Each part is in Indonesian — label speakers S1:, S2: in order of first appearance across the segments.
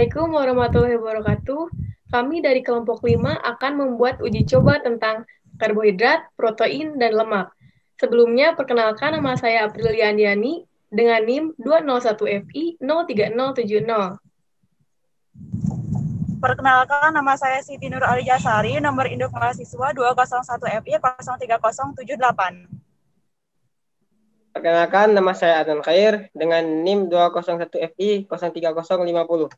S1: Assalamualaikum warahmatullahi wabarakatuh. Kami dari kelompok 5 akan membuat uji coba tentang karbohidrat, protein, dan lemak. Sebelumnya, perkenalkan nama saya Aprilian Diani dengan NIM 201FI 03070.
S2: Perkenalkan, nama saya Siti Nur Alijasari, nomor induk mahasiswa 201FI 03078.
S3: Perkenalkan, nama saya Adnan Khair dengan NIM 201FI 03050.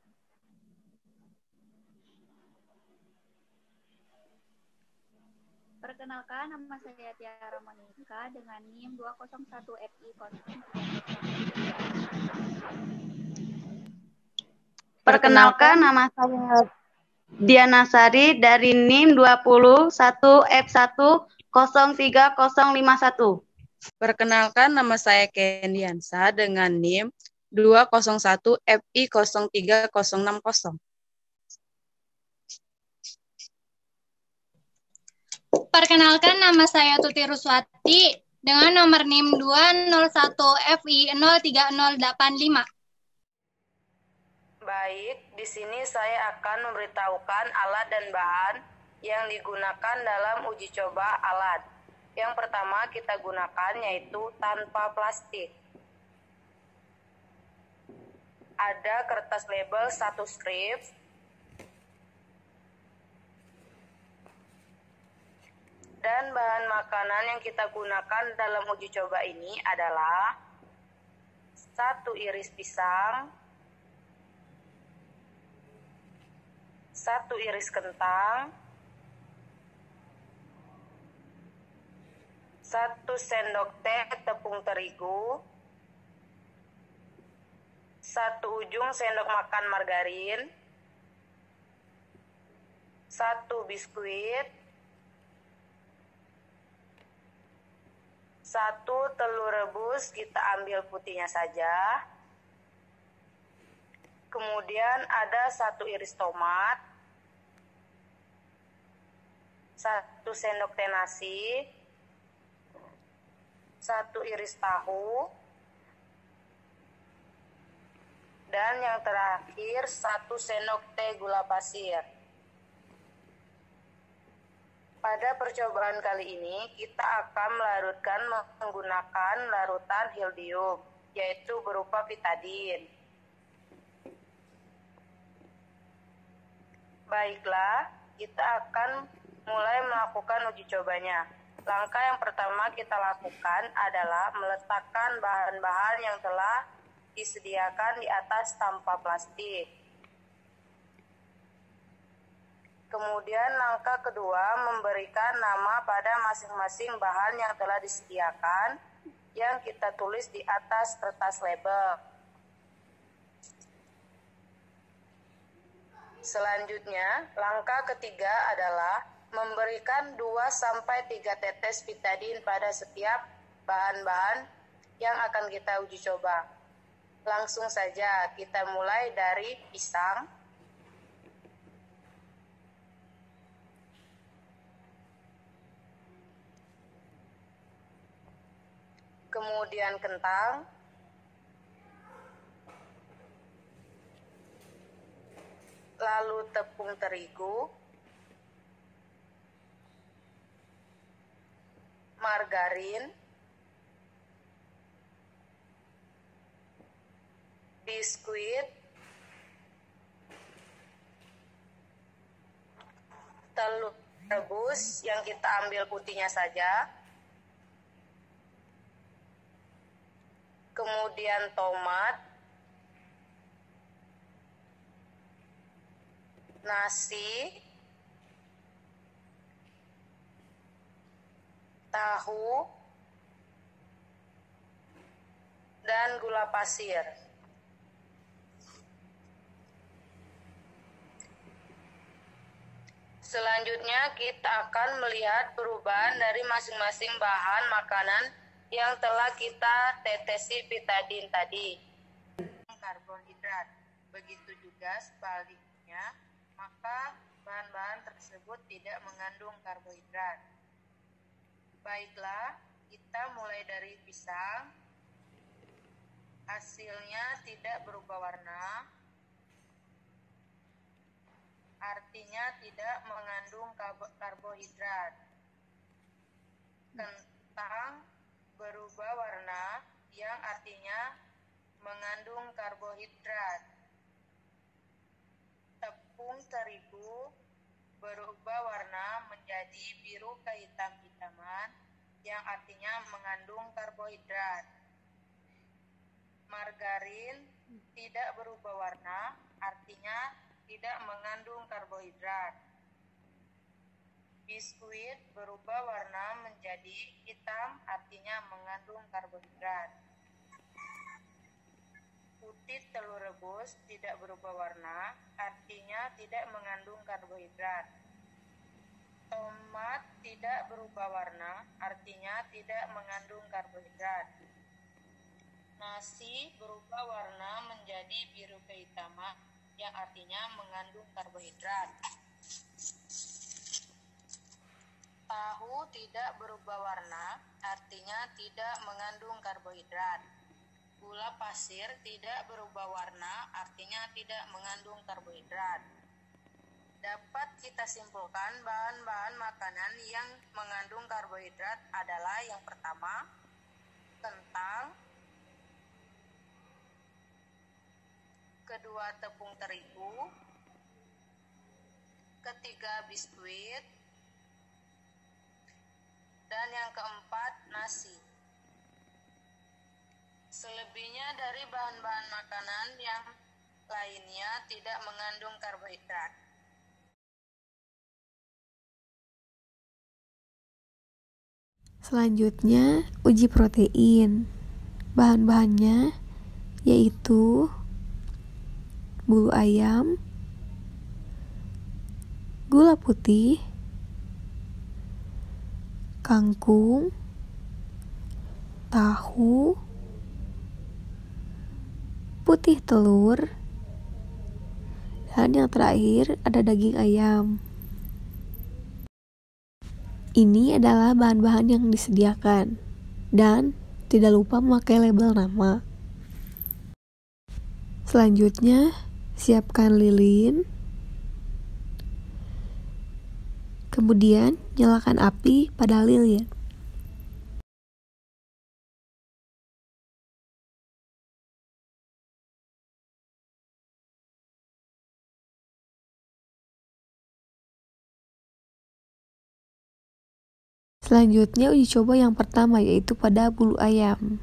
S4: Perkenalkan, nama saya Tiara Monika dengan NIM 201FI 030.
S5: Perkenalkan, nama saya Diana Sari dari NIM 21F1 03051.
S6: Perkenalkan, nama saya Kendiansa dengan NIM 201FI 03060.
S7: Perkenalkan, nama saya Tuti Ruswati dengan nomor NIM 201FI 03085.
S6: Baik, di sini saya akan memberitahukan alat dan bahan yang digunakan dalam uji coba alat. Yang pertama kita gunakan yaitu tanpa plastik. Ada kertas label 1 strip, dan bahan makanan yang kita gunakan dalam uji coba ini adalah 1 iris pisang, 1 iris kentang, 1 sendok teh tepung terigu, 1 ujung sendok makan margarin, 1 biskuit, 1 telur rebus, kita ambil putihnya saja. Kemudian ada 1 iris tomat, 1 sendok teh nasi, 1 iris tahu, dan yang terakhir 1 sendok teh gula pasir. Pada percobaan kali ini kita akan melarutkan menggunakan larutan hildium, yaitu berupa pitadin. Baiklah, kita akan mulai melakukan uji cobanya. Langkah yang pertama kita lakukan adalah meletakkan bahan-bahan yang telah disediakan di atas tanpa plastik. Kemudian langkah kedua memberikan nama pada masing-masing bahan yang telah disediakan yang kita tulis di atas kertas label. Selanjutnya, langkah ketiga adalah memberikan 2-3 tetes pitadin pada setiap bahan-bahan yang akan kita uji coba. Langsung saja kita mulai dari pisang, kemudian kentang, lalu tepung terigu, margarin, biskuit, telur rebus yang kita ambil putihnya saja, kemudian tomat, nasi, tahu, dan gula pasir. Selanjutnya kita akan melihat perubahan dari masing-masing bahan makanan yang telah kita tetesi pitadin tadi. Karbohidrat. Begitu juga sebaliknya, maka bahan-bahan tersebut tidak mengandung karbohidrat. Baiklah, kita mulai dari pisang. Hasilnya tidak berubah warna. artinya tidak mengandung karbohidrat. Kentang berubah warna, yang artinya mengandung karbohidrat. Tepung terigu berubah warna menjadi biru kehitam-hitaman, yang artinya mengandung karbohidrat. Margarin tidak berubah warna, artinya tidak mengandung karbohidrat. Biskuit berubah warna menjadi hitam, artinya mengandung karbohidrat. Putih telur rebus tidak berubah warna, artinya tidak mengandung karbohidrat. Tomat tidak berubah warna, artinya tidak mengandung karbohidrat. Nasi berubah warna menjadi biru kehitaman, yang artinya mengandung karbohidrat. Tahu tidak berubah warna, artinya tidak mengandung karbohidrat. Gula pasir tidak berubah warna, artinya tidak mengandung karbohidrat. Dapat kita simpulkan bahan-bahan makanan yang mengandung karbohidrat adalah yang pertama, kentang, kedua tepung terigu, ketiga biskuit, dan yang keempat nasi. Selebihnya dari bahan-bahan makanan yang lainnya tidak mengandung karbohidrat.
S8: Selanjutnya, uji protein. Bahan-bahannya yaitu bulu ayam, gula putih, kangkung, tahu, putih telur, dan yang terakhir ada daging ayam. Ini adalah bahan-bahan yang disediakan, dan tidak lupa memakai label nama. Selanjutnya, siapkan lilin. Kemudian, nyalakan api pada lilin. Selanjutnya uji coba yang pertama yaitu pada bulu ayam.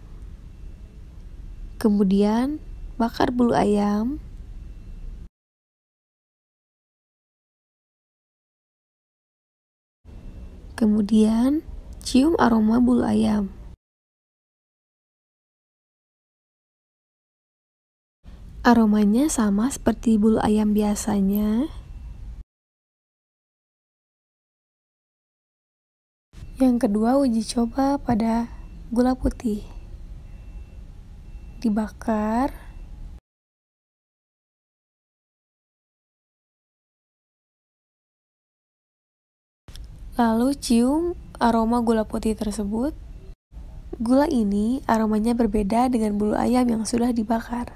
S8: Kemudian bakar bulu ayam. Kemudian cium aroma bulu ayam. Aromanya sama seperti bulu ayam biasanya. Yang kedua, uji coba pada gula putih. Dibakar. Lalu cium aroma gula putih tersebut. Gula ini aromanya berbeda dengan bulu ayam yang sudah dibakar.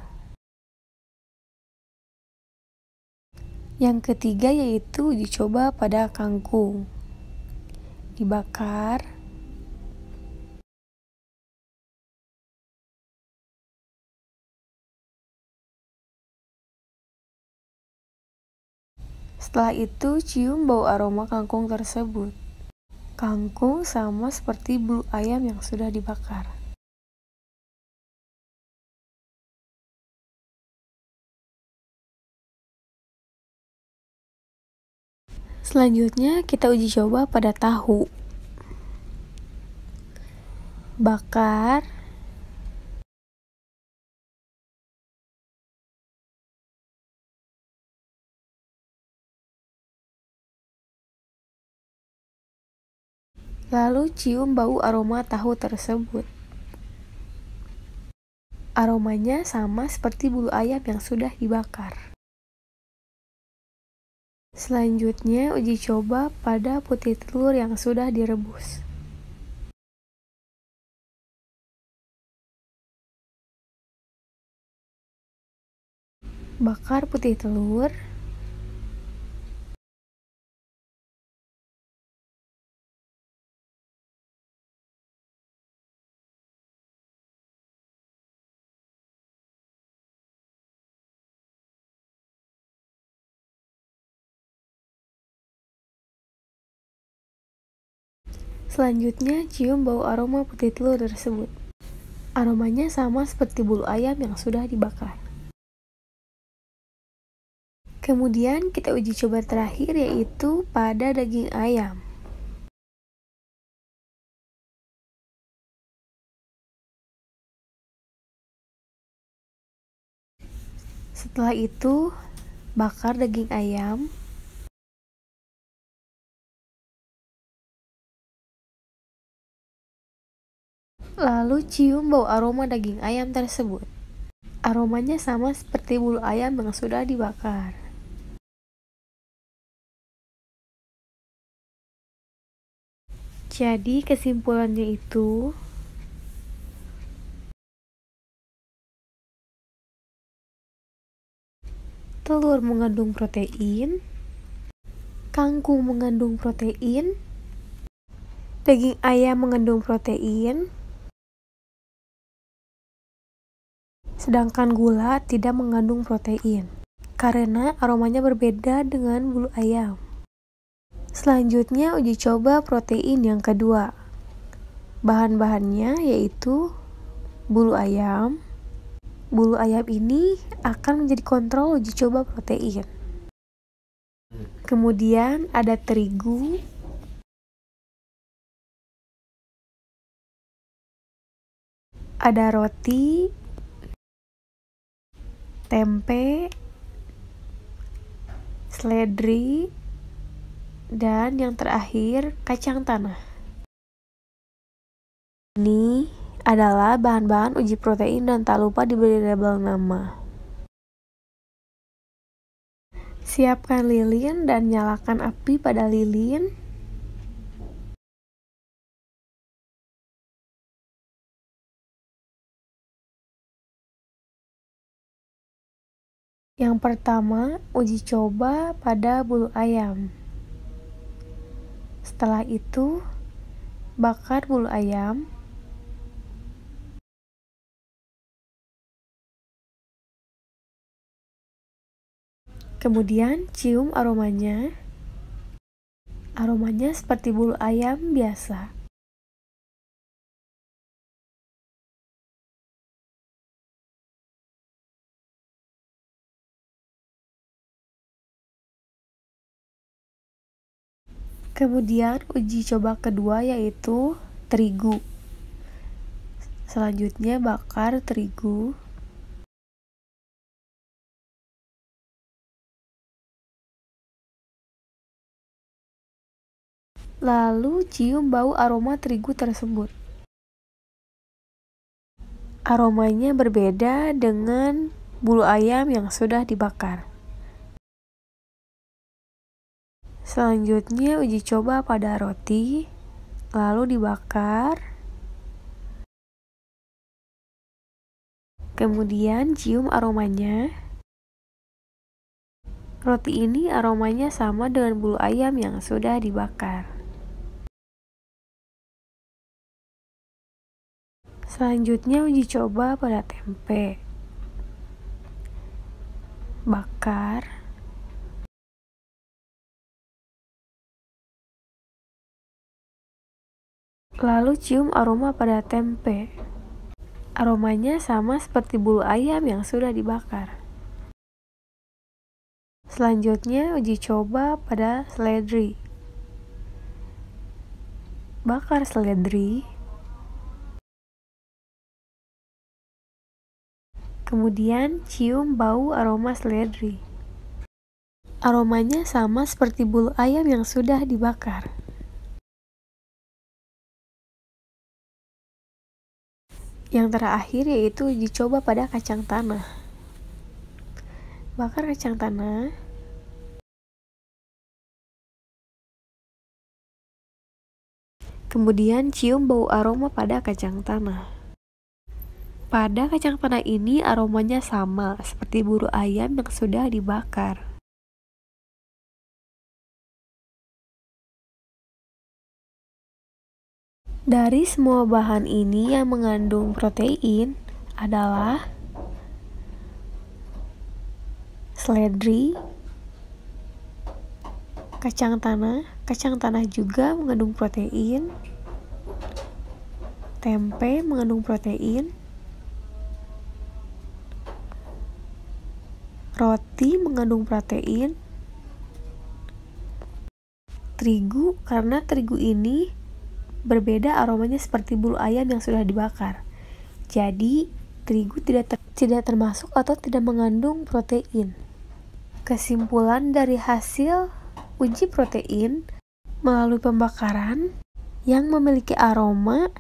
S8: Yang ketiga yaitu uji coba pada kangkung. Dibakar. Setelah itu cium bau aroma kangkung tersebut. Kangkung sama seperti bulu ayam yang sudah dibakar. Selanjutnya kita uji coba pada tahu. Bakar. Lalu cium bau aroma tahu tersebut. Aromanya sama seperti bulu ayam yang sudah dibakar. Selanjutnya uji coba pada putih telur yang sudah direbus. Bakar putih telur. Selanjutnya, cium bau aroma putih telur tersebut. Aromanya sama seperti bulu ayam yang sudah dibakar. Kemudian kita uji coba terakhir, yaitu pada daging ayam. Setelah itu, bakar daging ayam. Lalu cium bau aroma daging ayam tersebut. Aromanya sama seperti bulu ayam yang sudah dibakar. Jadi kesimpulannya itu, telur mengandung protein, kangkung mengandung protein, daging ayam mengandung protein, sedangkan gula tidak mengandung protein, karena aromanya berbeda dengan bulu ayam. Selanjutnya uji coba protein yang kedua. Bahan-bahannya yaitu bulu ayam. Bulu ayam ini akan menjadi kontrol uji coba protein. Kemudian ada terigu, ada roti, tempe, seledri, dan yang terakhir kacang tanah. Ini adalah bahan-bahan uji protein dan tak lupa diberi label nama. Siapkan lilin dan nyalakan api pada lilin. Yang pertama, uji coba pada bulu ayam. Setelah itu, bakar bulu ayam. Kemudian cium aromanya. Aromanya seperti bulu ayam biasa. Kemudian uji coba kedua yaitu terigu. Selanjutnya bakar terigu. Lalu cium bau aroma terigu tersebut. Aromanya berbeda dengan bulu ayam yang sudah dibakar. Selanjutnya uji coba pada roti, lalu dibakar. Kemudian cium aromanya. Roti ini aromanya sama dengan bulu ayam yang sudah dibakar. Selanjutnya uji coba pada tempe. Bakar. Lalu cium aroma pada tempe. Aromanya sama seperti bulu ayam yang sudah dibakar. Selanjutnya uji coba pada seledri. Bakar seledri. Kemudian cium bau aroma seledri. Aromanya sama seperti bulu ayam yang sudah dibakar. Yang terakhir yaitu uji coba pada kacang tanah. Bakar kacang tanah. Kemudian cium bau aroma pada kacang tanah. Pada kacang tanah ini aromanya sama seperti bulu ayam yang sudah dibakar. Dari semua bahan ini yang mengandung protein adalah seledri, kacang tanah juga mengandung protein, Tempe mengandung protein. Roti mengandung protein. Terigu, karena terigu ini berbeda aromanya seperti bulu ayam yang sudah dibakar. Jadi, terigu tidak termasuk atau tidak mengandung protein. Kesimpulan dari hasil uji protein melalui pembakaran yang memiliki aroma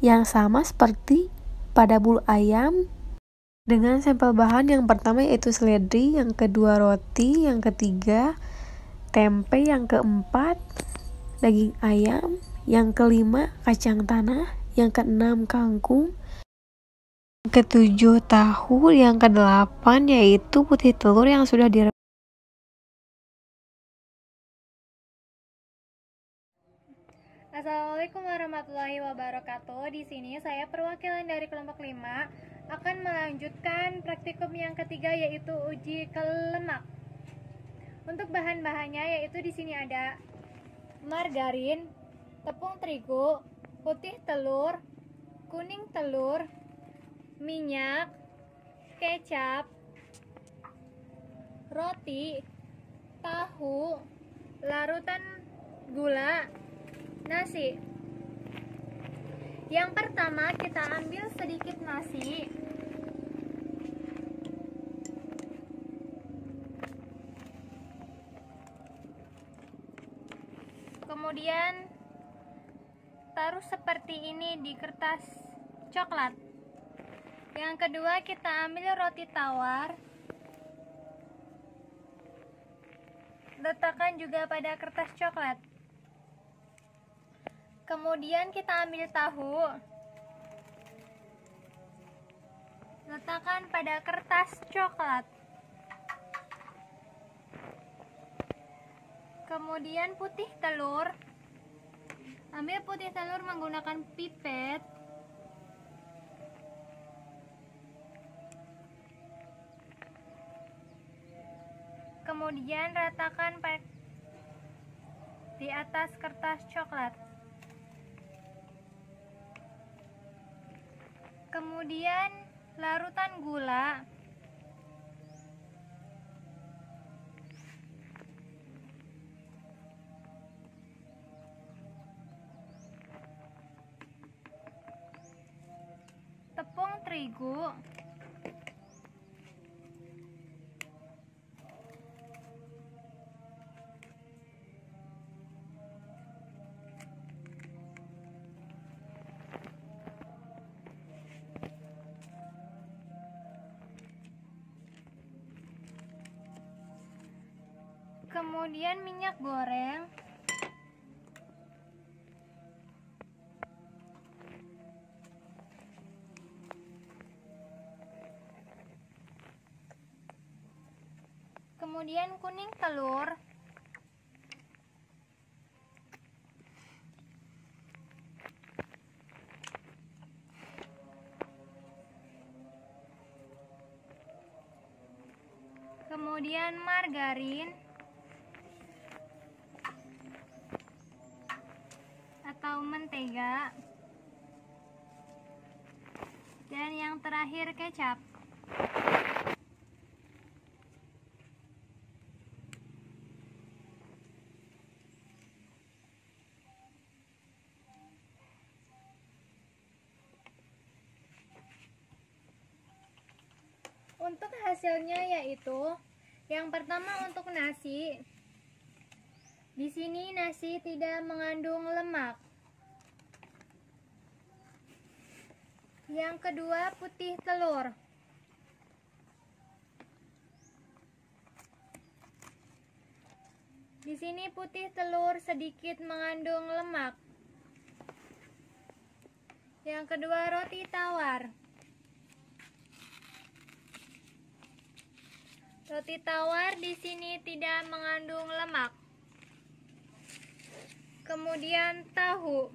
S8: yang sama seperti pada bulu ayam dengan sampel bahan yang pertama yaitu seledri, yang kedua roti, yang ketiga tempe, yang keempat daging ayam, yang kelima kacang tanah, yang keenam kangkung, yang ketujuh tahu, yang kedelapan yaitu putih telur yang sudah direbus.
S9: Assalamualaikum warahmatullahi wabarakatuh. Di sini saya perwakilan dari kelompok 5 akan melanjutkan praktikum yang ketiga yaitu uji ke lemak. Untuk bahan-bahannya yaitu di sini ada margarin, tepung terigu, putih telur, kuning telur, minyak, kecap, roti, tahu, larutan gula, nasi. Yang pertama kita ambil sedikit nasi. Kemudian taruh seperti ini di kertas coklat. Yang kedua kita ambil roti tawar. Letakkan juga pada kertas coklat. Kemudian kita ambil tahu, letakkan pada kertas coklat. Kemudian putih telur, ambil putih telur menggunakan pipet. Kemudian ratakan di atas kertas coklat. Kemudian larutan gula, tepung terigu, kemudian minyak goreng, kemudian kuning telur, kemudian margarin atau mentega, dan yang terakhir kecap. Untuk hasilnya yaitu yang pertama untuk nasi. Di sini nasi tidak mengandung lemak. Yang kedua putih telur. Di sini putih telur sedikit mengandung lemak. Yang kedua roti tawar. Roti tawar di sini tidak mengandung lemak. Kemudian tahu.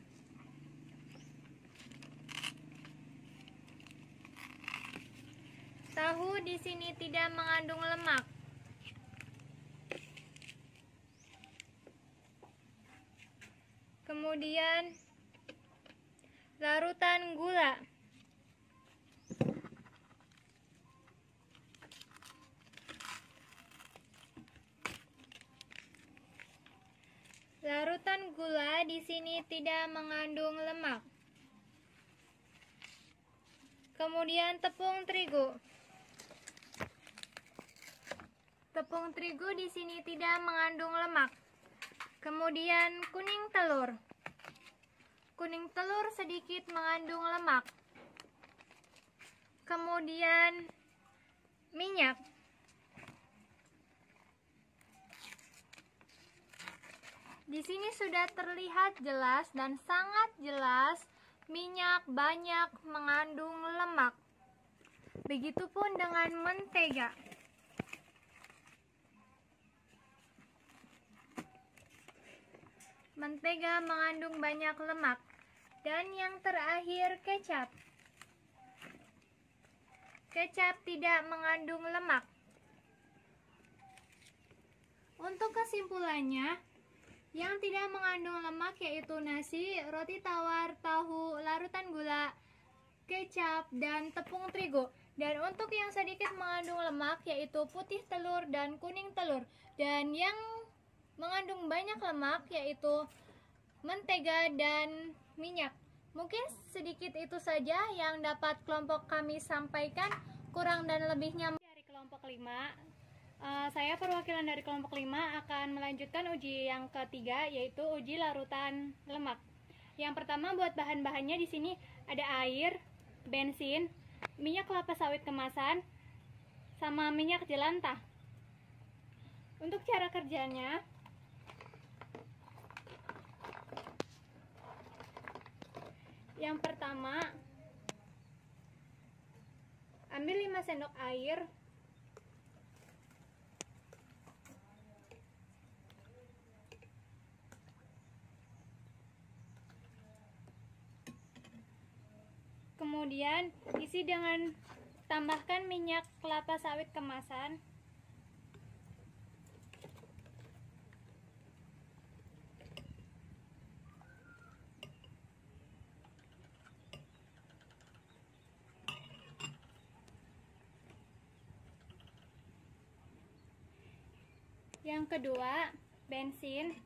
S9: Tahu di sini tidak mengandung lemak. Kemudian larutan gula. Larutan gula di sini tidak mengandung lemak. Kemudian tepung terigu. Tepung terigu di sini tidak mengandung lemak. Kemudian kuning telur. Kuning telur sedikit mengandung lemak. Kemudian minyak. Di sini sudah terlihat jelas dan sangat jelas minyak banyak mengandung lemak. Begitupun dengan mentega. Mentega mengandung banyak lemak. Dan yang terakhir kecap. Kecap tidak mengandung lemak. Untuk kesimpulannya, yang tidak mengandung lemak yaitu nasi, roti tawar, tahu, larutan gula, kecap, dan tepung terigu. Dan untuk yang sedikit mengandung lemak yaitu putih telur dan kuning telur. Dan yang mengandung banyak lemak yaitu mentega dan minyak. Mungkin sedikit itu saja yang dapat kelompok kami sampaikan. Kurang dan lebihnya dari kelompok 5. Saya perwakilan dari kelompok 5 akan melanjutkan uji yang ketiga, yaitu uji larutan lemak. Yang pertama, buat bahan-bahannya di sini ada air, bensin, minyak kelapa sawit kemasan, sama minyak jelantah. Untuk cara kerjanya, yang pertama, ambil 5 sendok air. Kemudian isi dengan tambahkan minyak kelapa sawit kemasan. Yang kedua, bensin.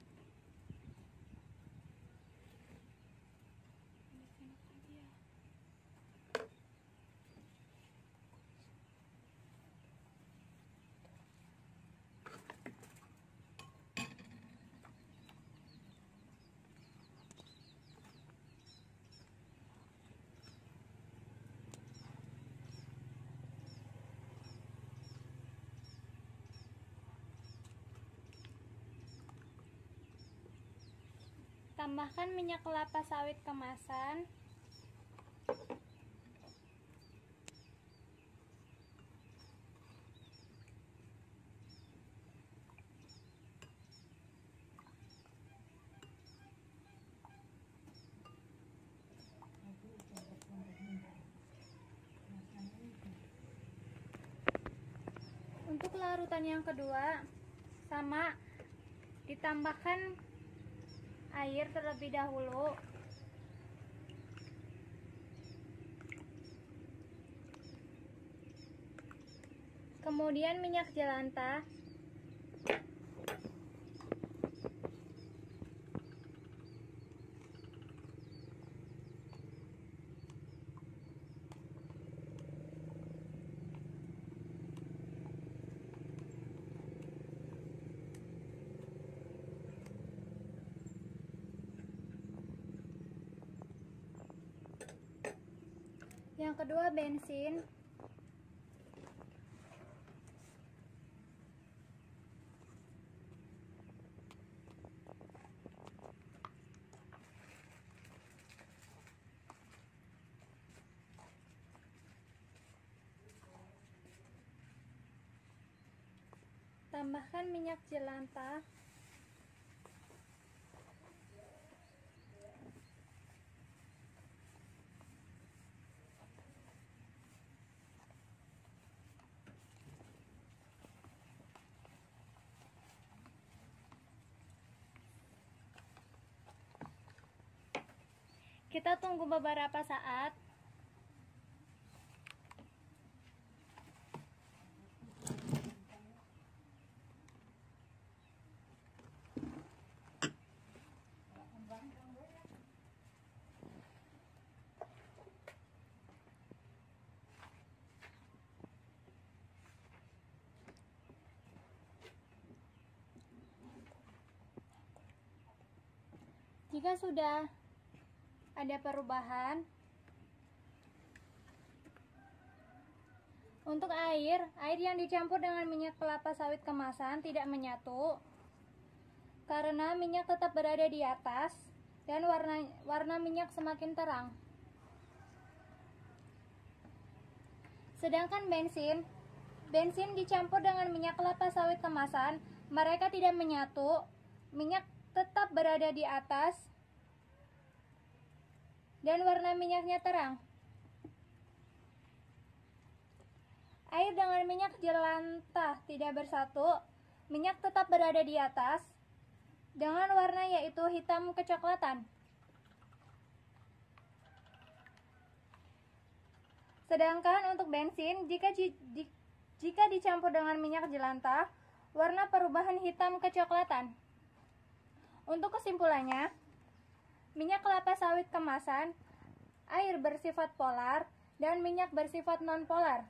S9: Tambahkan minyak kelapa sawit kemasan. Untuk larutan yang kedua, sama, ditambahkan air terlebih dahulu. Kemudian minyak jelantah. Yang kedua, bensin. Tambahkan minyak jelantah. Kita tunggu beberapa saat. Jika sudah ada perubahan, untuk air yang dicampur dengan minyak kelapa sawit kemasan tidak menyatu karena minyak tetap berada di atas dan warna minyak semakin terang. Sedangkan bensin dicampur dengan minyak kelapa sawit kemasan, mereka tidak menyatu, minyak tetap berada di atas dan warna minyaknya terang. Air dengan minyak jelantah tidak bersatu, minyak tetap berada di atas dengan warna yaitu hitam kecoklatan. Sedangkan untuk bensin, jika dicampur dengan minyak jelantah, warna perubahan hitam kecoklatan. Untuk kesimpulannya, minyak kelapa sawit kemasan, air bersifat polar, dan minyak bersifat non-polar.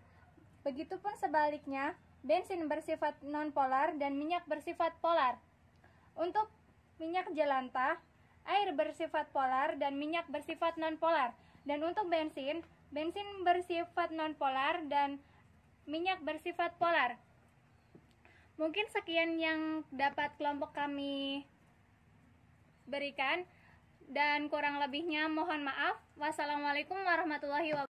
S9: Begitupun sebaliknya, bensin bersifat non-polar dan minyak bersifat polar. Untuk minyak jelantah, air bersifat polar dan minyak bersifat non-polar. Dan untuk bensin bersifat non-polar dan minyak bersifat polar. Mungkin sekian yang dapat kelompok kami berikan, dan kurang lebihnya mohon maaf. Wassalamualaikum warahmatullahi wabarakatuh.